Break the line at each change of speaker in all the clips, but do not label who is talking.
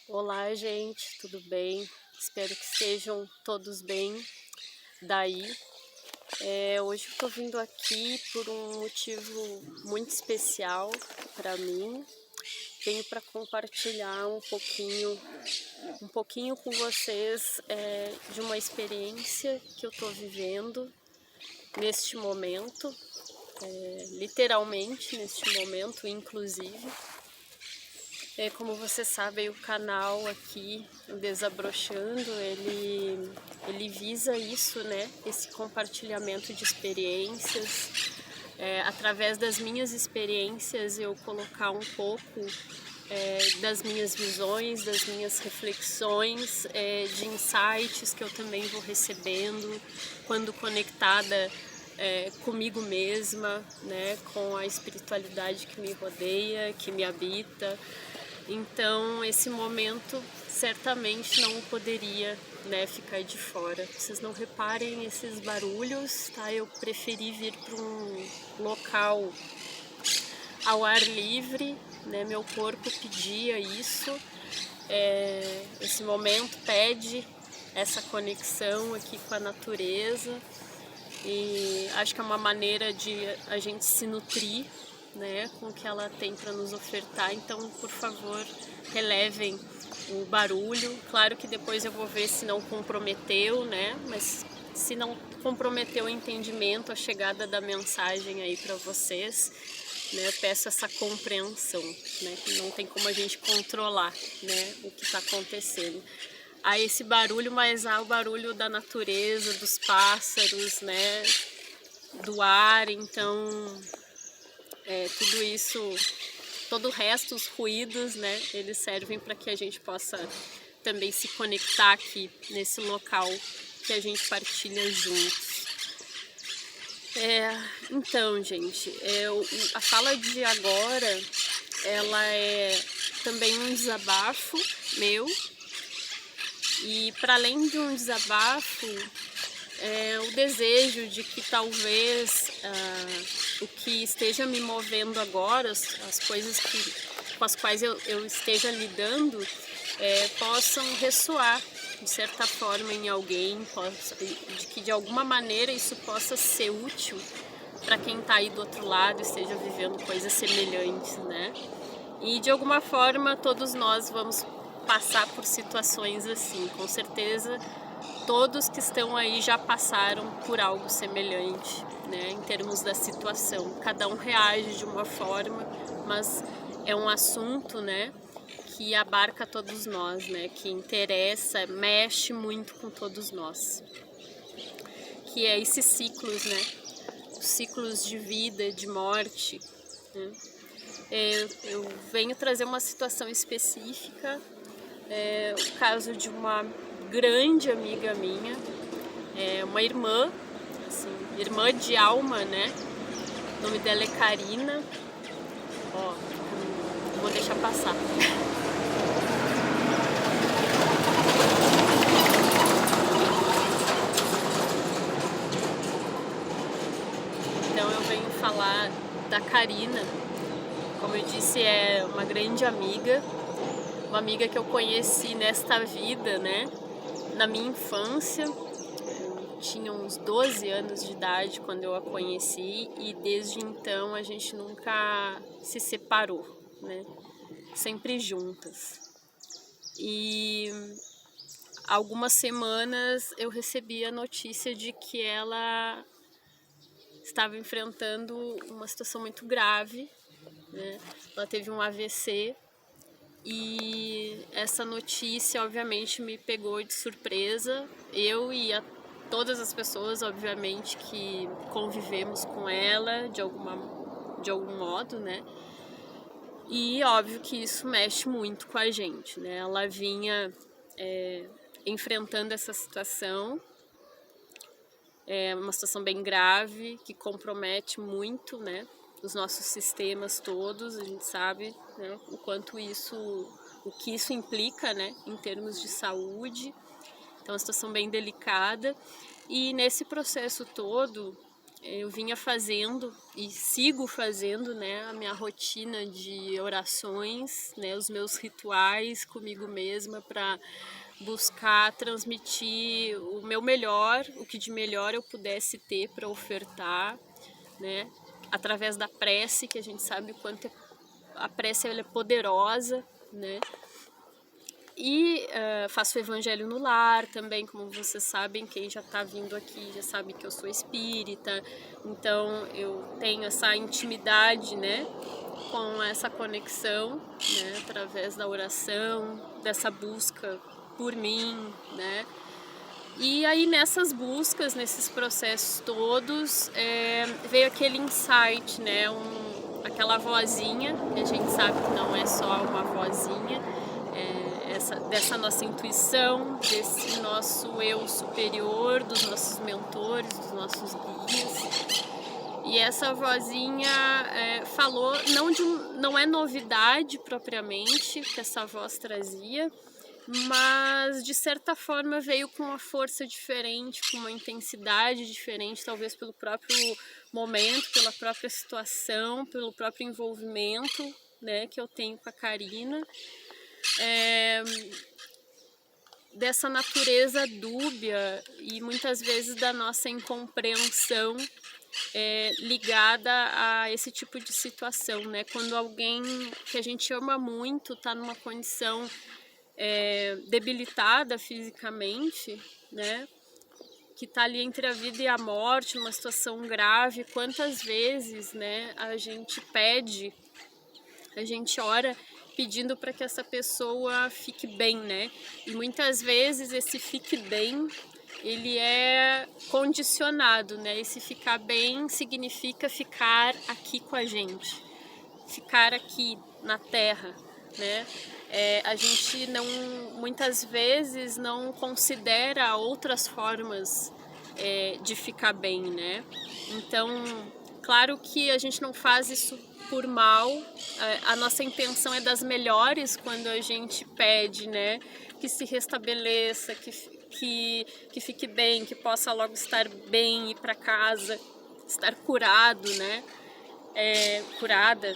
Olá, gente, tudo bem? Espero que estejam todos bem daí. Hoje eu tô vindo aqui por um motivo muito especial para mim. Venho para compartilhar um pouquinho com vocês de uma experiência que eu tô vivendo neste momento, literalmente neste momento, inclusive. Como você sabe, o canal aqui, o Desabrochando, ele visa isso, né? Esse compartilhamento de experiências. Através das minhas experiências, eu colocar um pouco das minhas visões, das minhas reflexões, de insights que eu também vou recebendo quando conectada comigo mesma, né? Com a espiritualidade que me rodeia, que me habita. Então esse momento certamente não poderia, né, ficar de fora. Vocês não reparem esses barulhos, tá? Eu preferi vir para um local ao ar livre, né? Meu corpo pedia isso. Esse momento pede essa conexão aqui com a natureza e acho que é uma maneira de a gente se nutrir, né, com o que ela tem para nos ofertar. Então, por favor, relevem o barulho. Claro que depois eu vou ver se não comprometeu, né, mas se não comprometeu o entendimento, a chegada da mensagem aí para vocês, né, eu peço essa compreensão, né, que não tem como a gente controlar, né, o que está acontecendo. Há esse barulho, mas há o barulho da natureza, dos pássaros, né, do ar. Então tudo isso, todo o resto, os ruídos, né, eles servem para que a gente possa também se conectar aqui nesse local que a gente partilha juntos. Então, gente, a fala de agora, ela é também um desabafo meu, e para além de um desabafo, o desejo de que talvez o que esteja me movendo agora, as coisas com as quais eu esteja lidando, possam ressoar de certa forma em alguém, de que de alguma maneira isso possa ser útil para quem está aí do outro lado, esteja vivendo coisas semelhantes, né? E de alguma forma todos nós vamos passar por situações assim, com certeza. Todos que estão aí já passaram por algo semelhante, né, em termos da situação. Cada um reage de uma forma, mas é um assunto, né, que abarca todos nós, né, que interessa, mexe muito com todos nós. Que é esses ciclos, né, os ciclos de vida, de morte, né. Eu venho trazer uma situação específica, o caso de uma grande amiga minha, uma irmã, assim, irmã de alma, né? O nome dela é Karina. Ó, vou deixar passar. Então eu venho falar da Karina. Como eu disse, é uma grande amiga, uma amiga que eu conheci nesta vida, né? Na minha infância. Tinha uns 12 anos de idade quando eu a conheci e desde então a gente nunca se separou, né? Sempre juntas. E algumas semanas eu recebi a notícia de que ela estava enfrentando uma situação muito grave, né? Ela teve um AVC e essa notícia obviamente me pegou de surpresa, eu e todas as pessoas, obviamente, que convivemos com ela de algum modo, né? E óbvio que isso mexe muito com a gente, né? Ela vinha enfrentando essa situação, uma situação bem grave, que compromete muito, né, os nossos sistemas todos. A gente sabe, né, o que isso implica, né, em termos de saúde. Então, é uma situação bem delicada. E nesse processo todo, eu vinha fazendo e sigo fazendo, né, a minha rotina de orações, né, os meus rituais comigo mesma para buscar transmitir o meu melhor, o que de melhor eu pudesse ter para ofertar, né, através da prece, que a gente sabe o quanto a prece ela é poderosa, né. E faço o Evangelho no Lar também, como vocês sabem, quem já está vindo aqui já sabe que eu sou espírita, então eu tenho essa intimidade, né, com essa conexão, né, através da oração, dessa busca por mim, né. E aí nessas buscas, nesses processos todos, veio aquele insight, né, aquela vozinha, que a gente sabe que não é só uma vozinha, dessa nossa intuição, desse nosso eu superior, dos nossos mentores, dos nossos guias. E essa vozinha falou, não é novidade propriamente que essa voz trazia, mas de certa forma veio com uma força diferente, com uma intensidade diferente, talvez pelo próprio momento, pela própria situação, pelo próprio envolvimento, né, que eu tenho com a Karina. Dessa natureza dúbia e muitas vezes da nossa incompreensão ligada a esse tipo de situação, né? Quando alguém que a gente ama muito está numa condição debilitada fisicamente, né? Que está ali entre a vida e a morte, numa situação grave, quantas vezes, né, a gente ora pedindo para que essa pessoa fique bem, né? E muitas vezes esse fique bem, ele é condicionado, né? Esse ficar bem significa ficar aqui com a gente, ficar aqui na Terra, né? A gente muitas vezes não considera outras formas de ficar bem, né? Então, claro que a gente não faz isso por mal, a nossa intenção é das melhores quando a gente pede, né, que se restabeleça, que fique bem, que possa logo estar bem, ir para casa, estar curado, né, curada.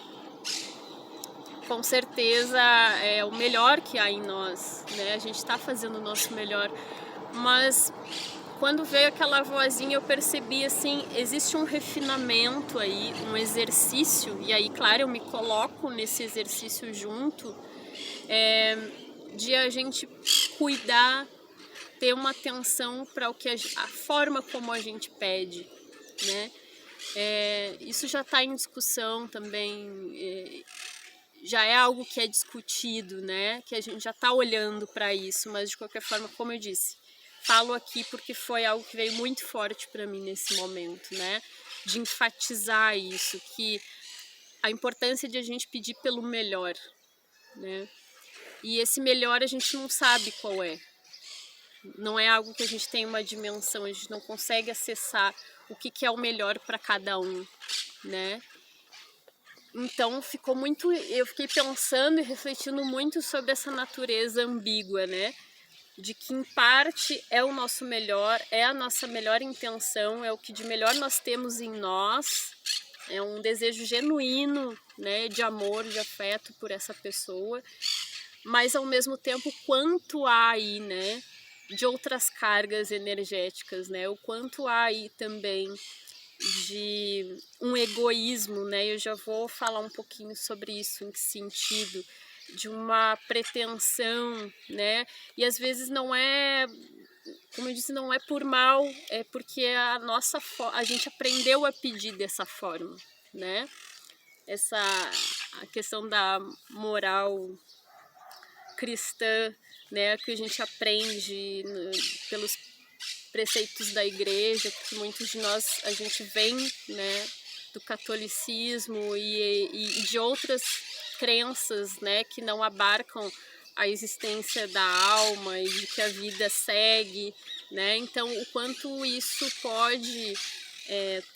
Com certeza é o melhor que há em nós, né, a gente está fazendo o nosso melhor, mas quando veio aquela vozinha eu percebi assim, existe um refinamento aí, um exercício, e aí claro eu me coloco nesse exercício junto, de a gente cuidar, ter uma atenção para a forma como a gente pede, né? Isso já está em discussão também, já é algo que é discutido, né? Que a gente já está olhando para isso, mas de qualquer forma, como eu disse, falo aqui porque foi algo que veio muito forte para mim nesse momento, né? De enfatizar isso, que a importância de a gente pedir pelo melhor, né? E esse melhor a gente não sabe qual é. Não é algo que a gente tem uma dimensão, a gente não consegue acessar o que é o melhor para cada um, né? Então eu fiquei pensando e refletindo muito sobre essa natureza ambígua, né? De que em parte é o nosso melhor, é a nossa melhor intenção, é o que de melhor nós temos em nós, é um desejo genuíno, né, de amor, de afeto por essa pessoa, mas ao mesmo tempo quanto há aí, né, de outras cargas energéticas, né, o quanto há aí também de um egoísmo, né, eu já vou falar um pouquinho sobre isso, em que sentido, de uma pretensão, né, e às vezes não é, como eu disse, não é por mal, é porque a gente aprendeu a pedir dessa forma, né, a questão da moral cristã, né, que a gente aprende pelos preceitos da igreja, porque muitos de nós, a gente vem, né, do catolicismo e de outras crenças, né, que não abarcam a existência da alma e de que a vida segue, né, então o quanto isso pode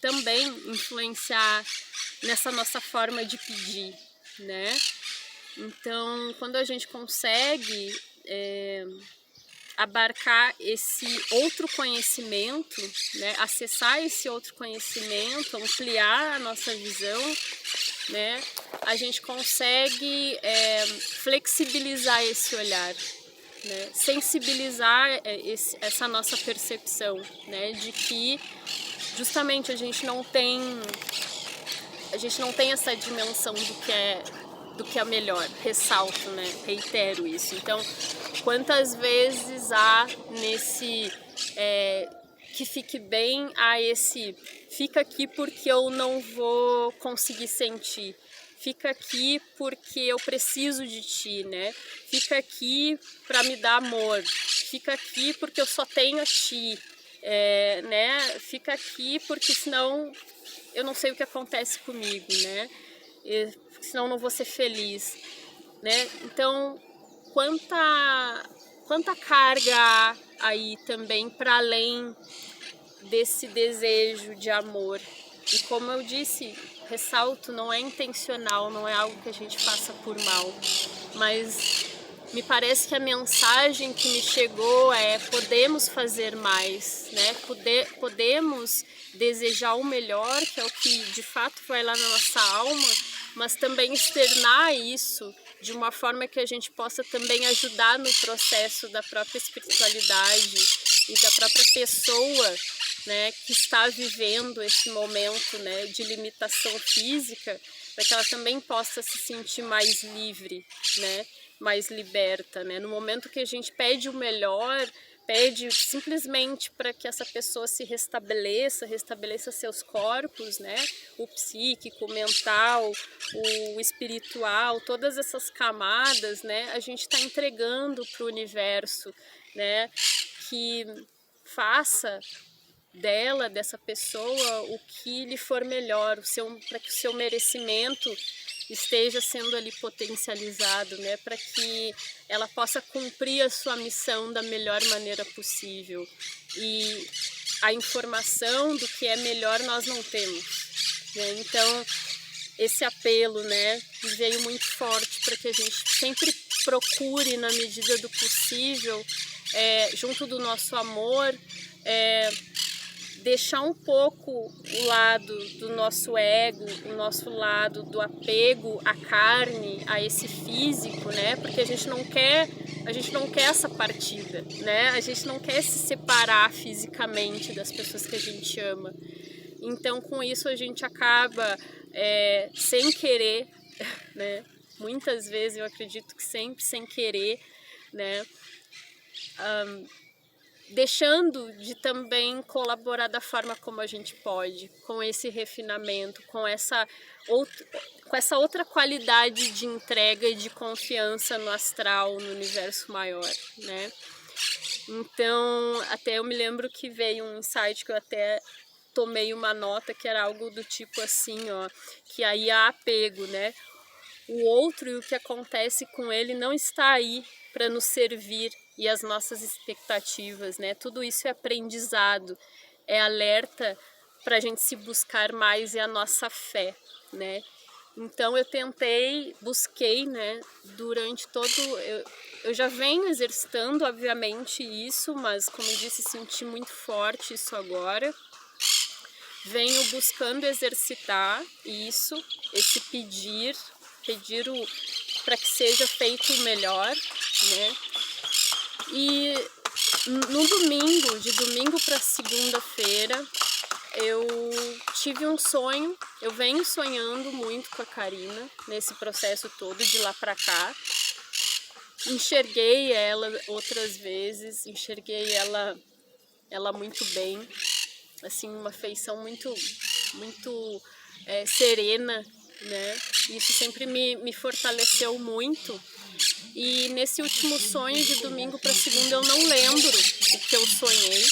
também influenciar nessa nossa forma de pedir, né. Então, quando a gente consegue abarcar esse outro conhecimento, né, acessar esse outro conhecimento, ampliar a nossa visão, né, a gente consegue flexibilizar esse olhar, né, sensibilizar essa nossa percepção, né, de que justamente a gente não tem essa dimensão do que é melhor, ressalto, né, reitero isso. Então, quantas vezes há nesse que fique bem, há esse fica aqui porque eu não vou conseguir sentir, fica aqui porque eu preciso de ti, né? Fica aqui para me dar amor, fica aqui porque eu só tenho a ti, né? Fica aqui porque senão eu não sei o que acontece comigo, né? Senão eu não vou ser feliz, né? Então, quanta carga há aí também para além desse desejo de amor. E como eu disse, ressalto, não é intencional, não é algo que a gente faça por mal, mas me parece que a mensagem que me chegou é: podemos fazer mais, né? Podemos desejar o melhor, que é o que de fato vai lá na nossa alma, mas também externar isso de uma forma que a gente possa também ajudar no processo da própria espiritualidade e da própria pessoa, né, que está vivendo esse momento, né, de limitação física, para que ela também possa se sentir mais livre, né, mais liberta, né? No momento que a gente pede o melhor, pede simplesmente para que essa pessoa se restabeleça seus corpos, né? O psíquico, o mental, o espiritual, todas essas camadas, né? A gente está entregando para o universo, né? Que faça dessa pessoa, o que lhe for melhor, para que o seu merecimento esteja sendo ali potencializado, né, para que ela possa cumprir a sua missão da melhor maneira possível. E a informação do que é melhor nós não temos, né? Então esse apelo, né, veio muito forte para que a gente sempre procure, na medida do possível, junto do nosso amor, deixar um pouco o lado do nosso ego, o nosso lado do apego à carne, a esse físico, né? Porque a gente não quer essa partida, né? A gente não quer se separar fisicamente das pessoas que a gente ama. Então, com isso a gente acaba sem querer, né? Muitas vezes, eu acredito que sempre sem querer, né? Deixando de também colaborar da forma como a gente pode, com esse refinamento, com essa outra qualidade de entrega e de confiança no astral, no universo maior, né? Então, até eu me lembro que veio um insight que eu até tomei uma nota, que era algo do tipo assim, ó, que aí há apego, né? O outro e o que acontece com ele não está aí para nos servir, e as nossas expectativas, né? Tudo isso é aprendizado, é alerta para a gente se buscar mais, e a nossa fé, né? Então eu busquei, né? Durante eu já venho exercitando, obviamente, isso, mas como eu disse, senti muito forte isso agora. Venho buscando exercitar isso, esse pedir para que seja feito o melhor, né? E no domingo, de domingo para segunda-feira, eu tive um sonho. Eu venho sonhando muito com a Karina nesse processo todo de lá para cá. Enxerguei ela outras vezes, enxerguei ela muito bem, assim, uma feição muito serena, né? Isso sempre me fortaleceu muito. E nesse último sonho de domingo para segunda eu não lembro o que eu sonhei,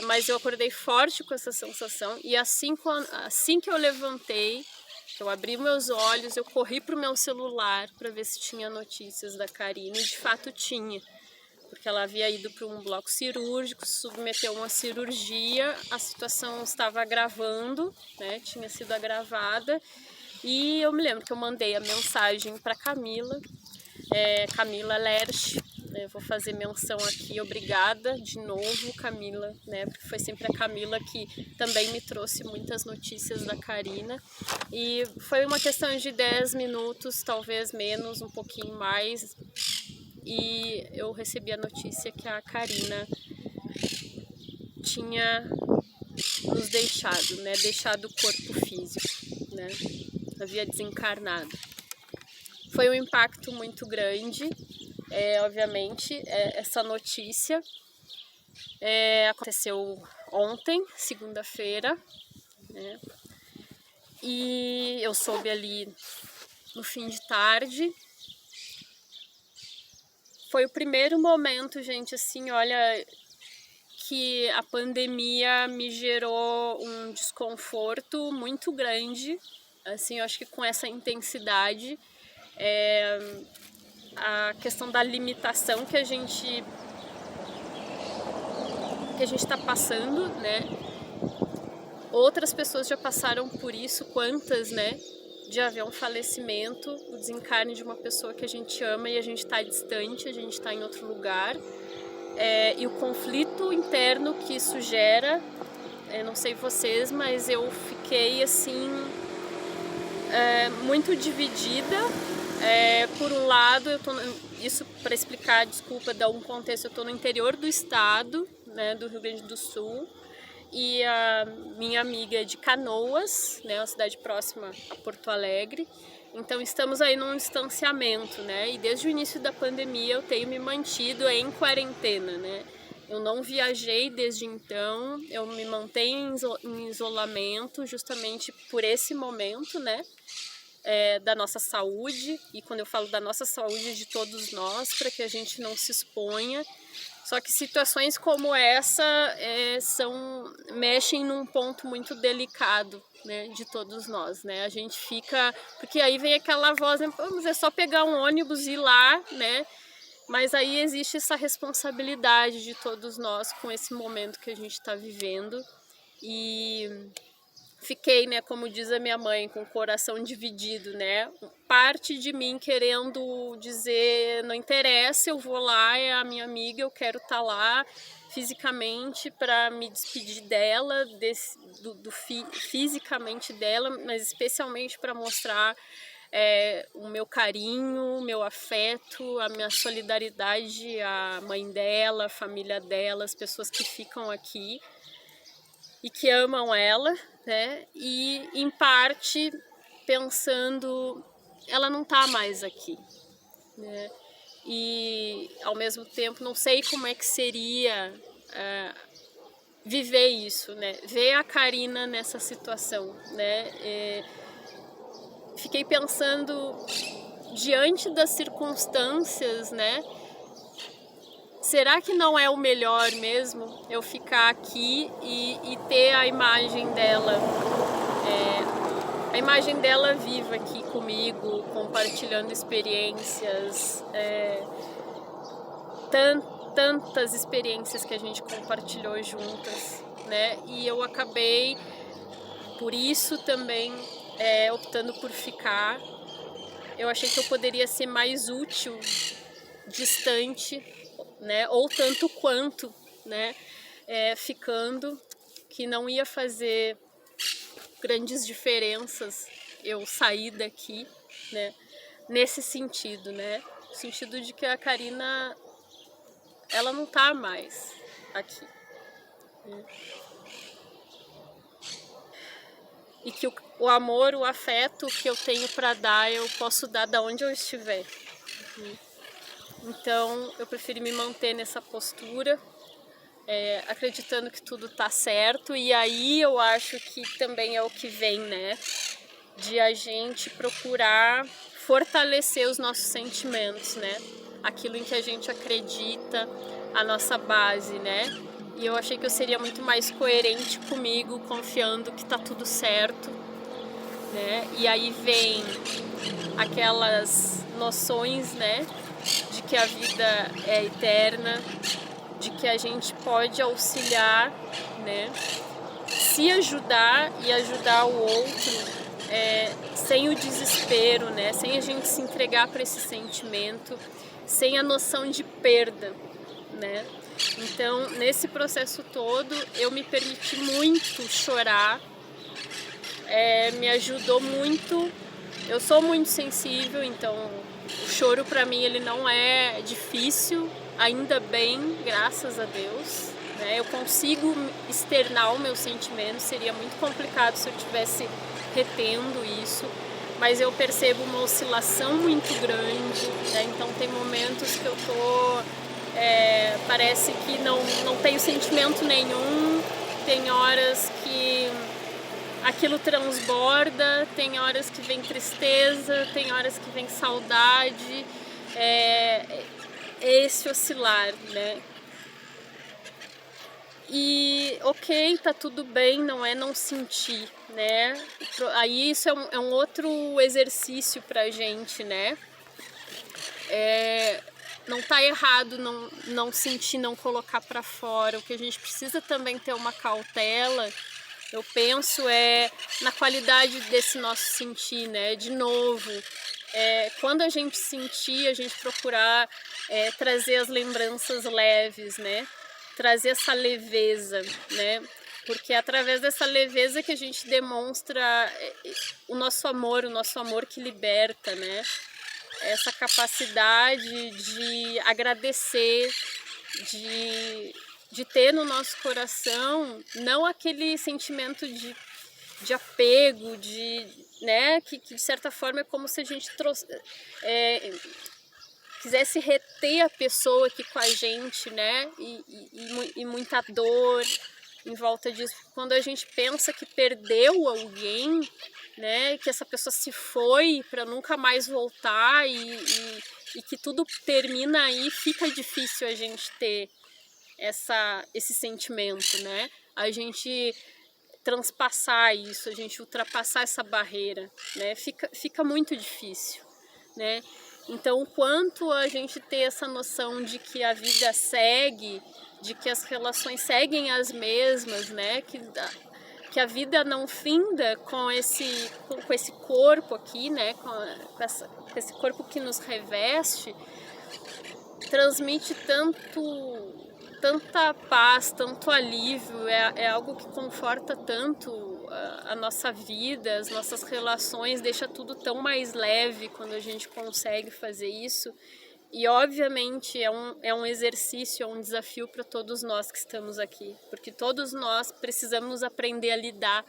mas eu acordei forte com essa sensação, e assim que eu levantei, que eu abri meus olhos, eu corri para o meu celular para ver se tinha notícias da Karina, e de fato tinha, porque ela havia ido para um bloco cirúrgico, se submeteu a uma cirurgia, a situação estava agravando, né, tinha sido agravada. E eu me lembro que eu mandei a mensagem para Camila Lerch, né? Vou fazer menção aqui, obrigada de novo, Camila, né? Porque foi sempre a Camila que também me trouxe muitas notícias da Karina. E foi uma questão de 10 minutos, talvez menos, um pouquinho mais. E eu recebi a notícia que a Karina tinha nos deixado, né? Deixado o corpo físico, né? Havia desencarnado. Foi um impacto muito grande, obviamente, essa notícia aconteceu ontem, segunda-feira, né? E eu soube ali no fim de tarde. Foi o primeiro momento, gente, assim, olha, que a pandemia me gerou um desconforto muito grande, assim, eu acho que com essa intensidade, a questão da limitação que a gente está passando, né? Outras pessoas já passaram por isso, quantas, né? De haver um falecimento, o desencarne de uma pessoa que a gente ama e a gente está distante, a gente está em outro lugar. E o conflito interno que isso gera, não sei vocês, mas eu fiquei assim muito dividida. Por um lado, isso para explicar, desculpa, dar um contexto, eu estou no interior do estado, né, do Rio Grande do Sul, e a minha amiga é de Canoas, né, uma cidade próxima a Porto Alegre. Então estamos aí num distanciamento, né? E desde o início da pandemia eu tenho me mantido em quarentena, né? Eu não viajei desde então, eu me mantenho em isolamento justamente por esse momento, né? Da nossa saúde, e quando eu falo da nossa saúde, de todos nós, para que a gente não se exponha. Só que situações como essa mexem num ponto muito delicado, né, de todos nós, né? A gente fica... Porque aí vem aquela voz, né, vamos, é só pegar um ônibus e ir lá, né? Mas aí existe essa responsabilidade de todos nós com esse momento que a gente está vivendo. E fiquei, né, como diz a minha mãe, com o coração dividido, né? Parte de mim querendo dizer, não interessa, eu vou lá, é a minha amiga, eu quero estar lá fisicamente para me despedir dela, fisicamente dela, mas especialmente para mostrar o meu carinho, o meu afeto, a minha solidariedade à mãe dela, à família dela, as pessoas que ficam aqui e que amam ela, né? E em parte pensando, ela não tá mais aqui, né? E ao mesmo tempo não sei como é que seria viver isso, né? Ver a Karina nessa situação, né? Fiquei pensando, diante das circunstâncias, né? Será que não é o melhor mesmo eu ficar aqui e ter a imagem dela, viva aqui comigo, compartilhando experiências, tantas experiências que a gente compartilhou juntas, né? E eu acabei, por isso também, optando por ficar. Eu achei que eu poderia ser mais útil, distante, né, ou tanto quanto, né, ficando, que não ia fazer grandes diferenças eu sair daqui, né, nesse sentido, né, no sentido de que a Karina, ela não tá mais aqui, né? E que o amor, o afeto que eu tenho para dar, eu posso dar da onde eu estiver, né? Então, eu preferi me manter nessa postura, acreditando que tudo tá certo. E aí eu acho que também é o que vem, né? De a gente procurar fortalecer os nossos sentimentos, né? Aquilo em que a gente acredita, a nossa base, né? E eu achei que eu seria muito mais coerente comigo, confiando que tá tudo certo, né? E aí vem aquelas noções, né? De que a vida é eterna, de que a gente pode auxiliar, né? Se ajudar e ajudar o outro, sem o desespero, né? Sem a gente se entregar para esse sentimento, sem a noção de perda, né? Então, nesse processo todo, eu me permiti muito chorar, me ajudou muito. Eu sou muito sensível, então o choro para mim ele não é difícil, ainda bem, graças a Deus, né? Eu consigo externar o meu sentimento, seria muito complicado se eu estivesse retendo isso, mas eu percebo uma oscilação muito grande, né? Então tem momentos que eu tô, parece que não tenho sentimento nenhum, tem horas que aquilo transborda, tem horas que vem tristeza, tem horas que vem saudade, esse oscilar, né? E ok, tá tudo bem, não é não sentir, né? Aí isso é um outro exercício pra gente, né? Não tá errado não sentir, não colocar pra fora. O que a gente precisa também ter uma cautela, eu penso, na qualidade desse nosso sentir, né? De novo, quando a gente sentir, a gente procurar trazer as lembranças leves, né? Trazer essa leveza, né? Porque é através dessa leveza que a gente demonstra o nosso amor que liberta, né? Essa capacidade de agradecer, de ter no nosso coração não aquele sentimento de apego, né, que de certa forma é como se a gente quisesse reter a pessoa aqui com a gente, né, e muita dor em volta disso. Quando a gente pensa que perdeu alguém, né, que essa pessoa se foi para nunca mais voltar e que tudo termina aí, fica difícil a gente ter esse sentimento, né? A gente transpassar isso, a gente ultrapassar essa barreira, né? Fica muito difícil, né? Então, o quanto a gente ter essa noção de que a vida segue, de que as relações seguem as mesmas, né? Que a vida não finda com esse corpo aqui, né? Com esse corpo que nos reveste, transmite tanta paz, tanto alívio, é algo que conforta tanto a nossa vida, as nossas relações, deixa tudo tão mais leve quando a gente consegue fazer isso. E obviamente é um exercício, é um desafio para todos nós que estamos aqui, porque todos nós precisamos aprender a lidar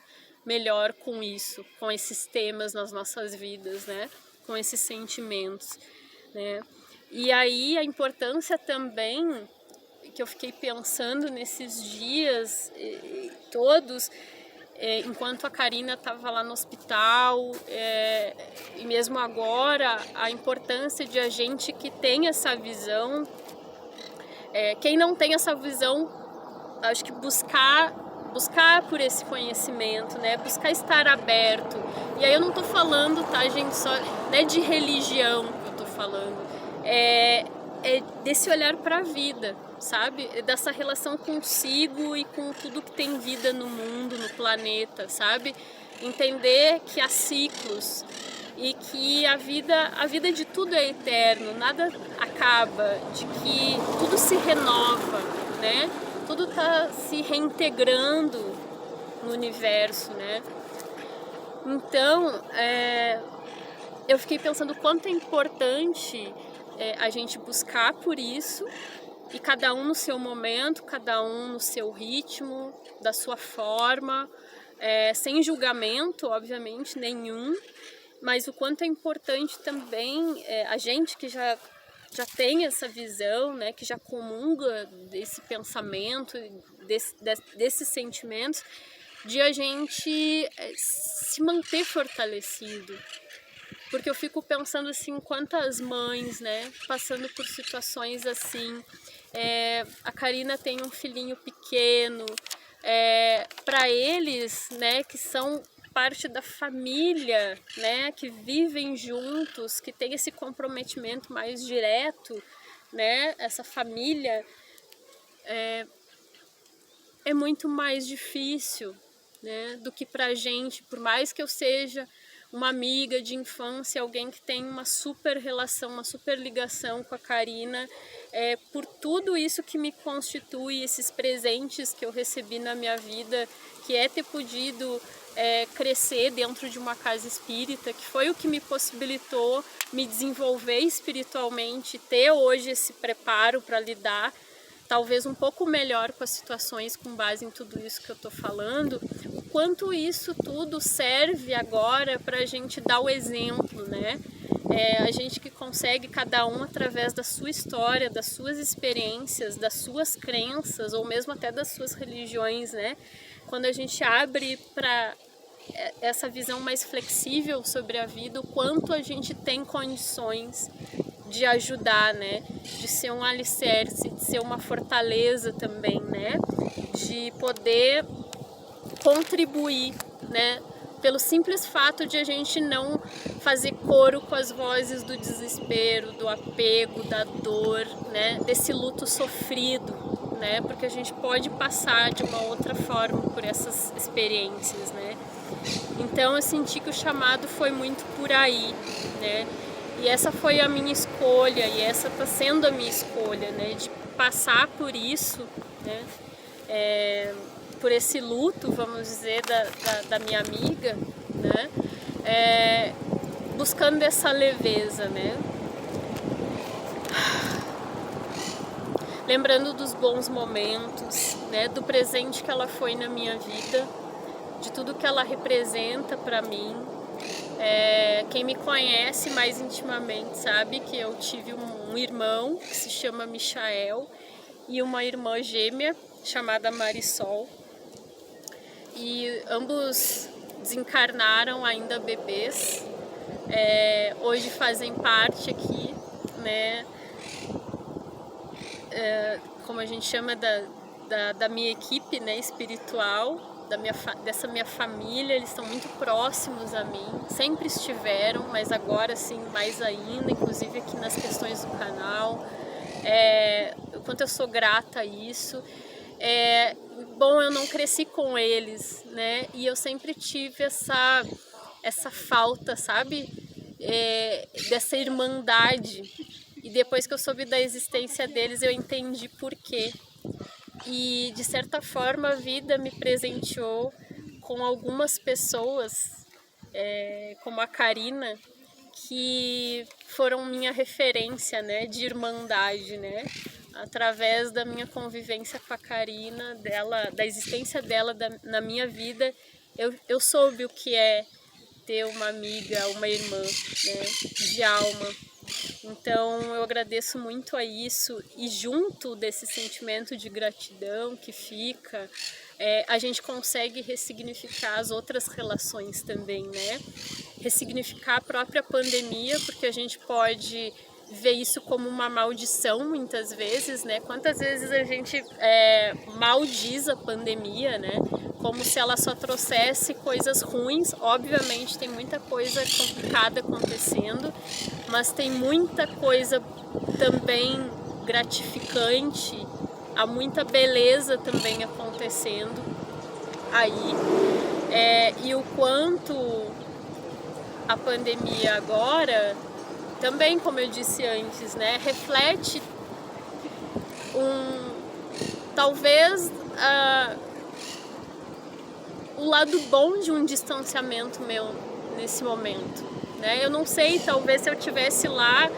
melhor com isso, com esses temas nas nossas vidas, né? Com esses sentimentos, né? E aí a importância também que eu fiquei pensando nesses dias todos, enquanto a Karina estava lá no hospital, e mesmo agora, a importância de a gente que tem essa visão, quem não tem essa visão, acho que buscar por esse conhecimento, né? Buscar estar aberto. E aí eu não tô falando, tá, gente, só não é de religião que eu tô falando, é desse olhar para a vida, sabe? Dessa relação consigo e com tudo que tem vida no mundo, no planeta, sabe? Entender que há ciclos e que a vida de tudo é eterno, nada acaba, de que tudo se renova, né? Tudo está se reintegrando no universo, né? Então, eu fiquei pensando o quanto é importante a gente buscar por isso, e cada um no seu momento, cada um no seu ritmo, da sua forma, sem julgamento, obviamente, nenhum, mas o quanto é importante também a gente que já tem essa visão, né, que já comunga desse pensamento, desses sentimentos, de a gente se manter fortalecido. Porque eu fico pensando assim, quantas mães, né, passando por situações assim. A Karina tem um filhinho pequeno, para eles, né, que são parte da família, né, que vivem juntos, que tem esse comprometimento mais direto, né, essa família, muito mais difícil, né, do que pra gente, por mais que eu seja uma amiga de infância, alguém que tem uma super relação, uma super ligação com a Karina, por tudo isso que me constitui, esses presentes que eu recebi na minha vida, que é ter podido crescer dentro de uma casa espírita, que foi o que me possibilitou me desenvolver espiritualmente, ter hoje esse preparo para lidar talvez um pouco melhor com as situações com base em tudo isso que eu estou falando, o quanto isso tudo serve agora para a gente dar o exemplo, né? A gente que consegue, cada um através da sua história, das suas experiências, das suas crenças, ou mesmo até das suas religiões, né? Quando a gente abre para essa visão mais flexível sobre a vida, o quanto a gente tem condições de ajudar, né? De ser um alicerce, de ser uma fortaleza também, né? De poder contribuir, né? Pelo simples fato de a gente não fazer coro com as vozes do desespero, do apego, da dor, né? Desse luto sofrido, né? Porque a gente pode passar de uma outra forma por essas experiências, né? Então eu senti que o chamado foi muito por aí, né? E essa foi a minha escolha, e essa está sendo a minha escolha, né? De passar por isso, né? Por esse luto, vamos dizer, da minha amiga, né? Buscando essa leveza, né? Lembrando dos bons momentos, né? Do presente que ela foi na minha vida, de tudo que ela representa para mim. Quem me conhece mais intimamente sabe que eu tive um irmão que se chama Michael e uma irmã gêmea chamada Marisol, e ambos desencarnaram ainda bebês, hoje fazem parte aqui, né, como a gente chama da minha equipe, né, espiritual, dessa minha família. Eles estão muito próximos a mim, sempre estiveram, mas agora sim mais ainda, inclusive aqui nas questões do canal. O quanto eu sou grata a isso. Bom, eu não cresci com eles, né? E eu sempre tive essa falta, sabe? Dessa irmandade. E depois que eu soube da existência deles, eu entendi por quê. E de certa forma a vida me presenteou com algumas pessoas, como a Karina, que foram minha referência, né, de irmandade, né? Através da minha convivência com a Karina, da existência dela na minha vida, eu soube o que é ter uma amiga, uma irmã, né, de alma. Então eu agradeço muito a isso, e junto desse sentimento de gratidão que fica, a gente consegue ressignificar as outras relações também, né? Ressignificar a própria pandemia, porque a gente pode ver isso como uma maldição muitas vezes, né? Quantas vezes a gente maldiz a pandemia, né? Como se ela só trouxesse coisas ruins. Obviamente tem muita coisa complicada acontecendo, mas tem muita coisa também gratificante, há muita beleza também acontecendo aí. E o quanto a pandemia agora, também, como eu disse antes, né, reflete talvez o lado bom de um distanciamento meu nesse momento, né? Eu não sei, talvez se eu tivesse lá,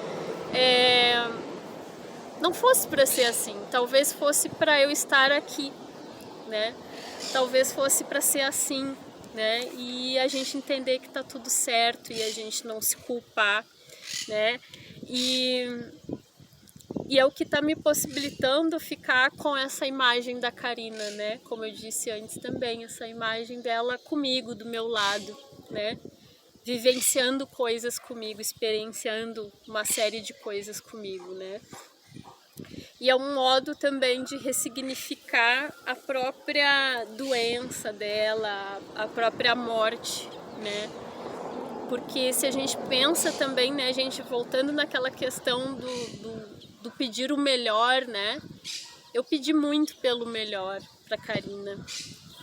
não fosse para ser assim, talvez fosse para eu estar aqui, né? Talvez fosse para ser assim, né? E a gente entender que tá tudo certo e a gente não se culpar, né? E é o que está me possibilitando ficar com essa imagem da Karina, né? Como eu disse antes também, essa imagem dela comigo, do meu lado, né? Vivenciando coisas comigo, experienciando uma série de coisas comigo, né? E é um modo também de ressignificar a própria doença dela, a própria morte, né? Porque se a gente pensa também, né, a gente voltando naquela questão do pedir o melhor, né? Eu pedi muito pelo melhor para Karina.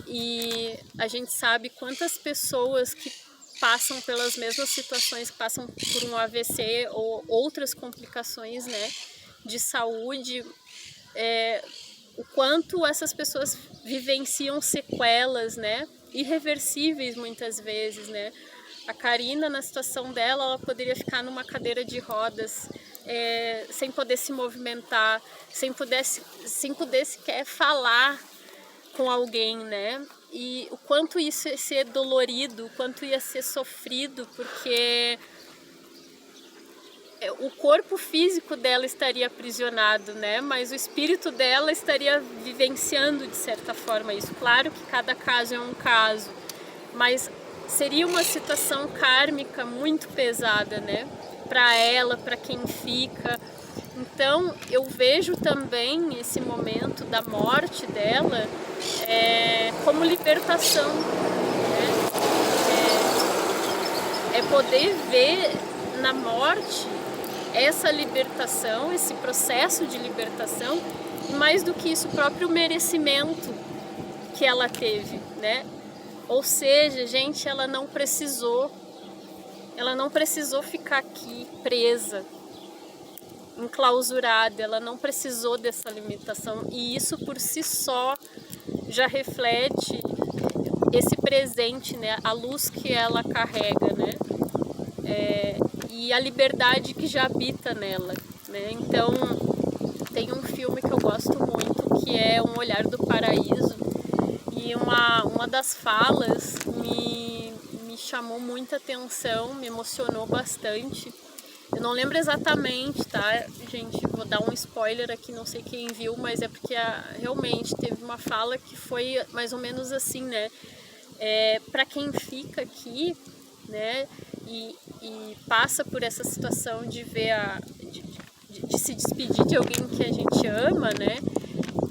E a gente sabe quantas pessoas que passam pelas mesmas situações, que passam por um AVC ou outras complicações, né, de saúde, o quanto essas pessoas vivenciam sequelas, né, irreversíveis muitas vezes, né. A Karina, na situação dela, ela poderia ficar numa cadeira de rodas, sem poder se movimentar, sem poder sequer falar com alguém, né? E o quanto isso ia ser dolorido, o quanto ia ser sofrido, porque o corpo físico dela estaria aprisionado, né? Mas o espírito dela estaria vivenciando de certa forma isso. Claro que cada caso é um caso, mas seria uma situação kármica muito pesada, né? Para ela, para quem fica. Então eu vejo também esse momento da morte dela como libertação, né? É poder ver na morte essa libertação, esse processo de libertação, e mais do que isso, o próprio merecimento que ela teve, né? Ou seja, gente, ela não precisou ficar aqui presa, enclausurada, ela não precisou dessa limitação, e isso por si só já reflete esse presente, né? A luz que ela carrega, né? E a liberdade que já habita nela, né? Então, tem um filme que eu gosto muito, que é Um Olhar do Paraíso, e uma das falas me chamou muita atenção, me emocionou bastante. Eu não lembro exatamente, tá, gente? Vou dar um spoiler aqui, não sei quem viu, mas é porque realmente teve uma fala que foi mais ou menos assim, né? Para quem fica aqui, né, e passa por essa situação de ver de se despedir de alguém que a gente ama, né?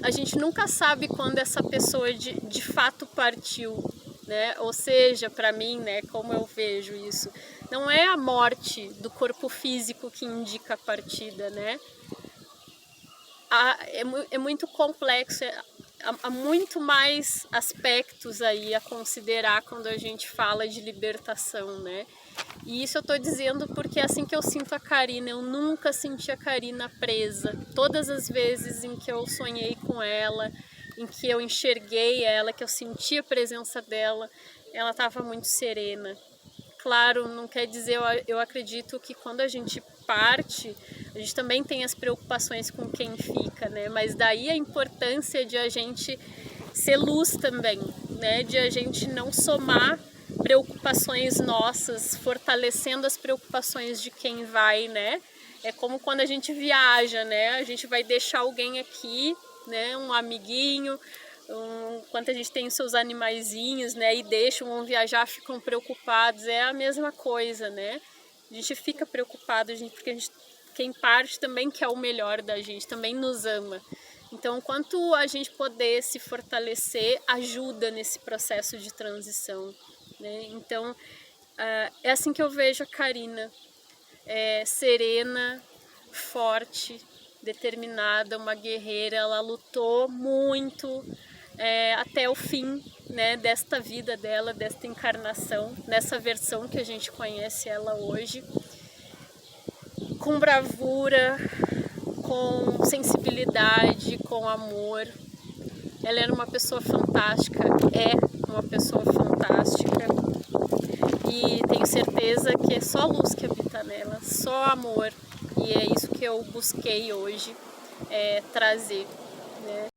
A gente nunca sabe quando essa pessoa de fato partiu, né? Ou seja, para mim, né, como eu vejo isso, não é a morte do corpo físico que indica a partida, né? É muito complexo, há muito mais aspectos aí a considerar quando a gente fala de libertação, né? E isso eu tô dizendo porque é assim que eu sinto a Karina. Eu nunca senti a Karina presa. Todas as vezes em que eu sonhei com ela, em que eu enxerguei ela, que eu senti a presença dela, ela estava muito serena. Claro, não quer dizer, eu acredito que quando a gente parte, a gente também tem as preocupações com quem fica, né? Mas daí a importância de a gente ser luz também, né? De a gente não somar preocupações nossas, fortalecendo as preocupações de quem vai, né? É como quando a gente viaja, né? A gente vai deixar alguém aqui, né? Um amiguinho, quando a gente tem os seus animaizinhos, né, e deixam, vão viajar, ficam preocupados, é a mesma coisa, né? A gente fica preocupado, porque quem parte também quer o melhor da gente, também nos ama. Então, quanto a gente poder se fortalecer, ajuda nesse processo de transição, né? Então, é assim que eu vejo a Karina, serena, forte, determinada, uma guerreira. Ela lutou muito, até o fim, né, desta vida dela, desta encarnação, nessa versão que a gente conhece ela hoje, com bravura, com sensibilidade, com amor. Ela era uma pessoa fantástica, é uma pessoa fantástica, e tenho certeza que é só luz que habita nela, só amor, e é isso que eu busquei hoje trazer, né?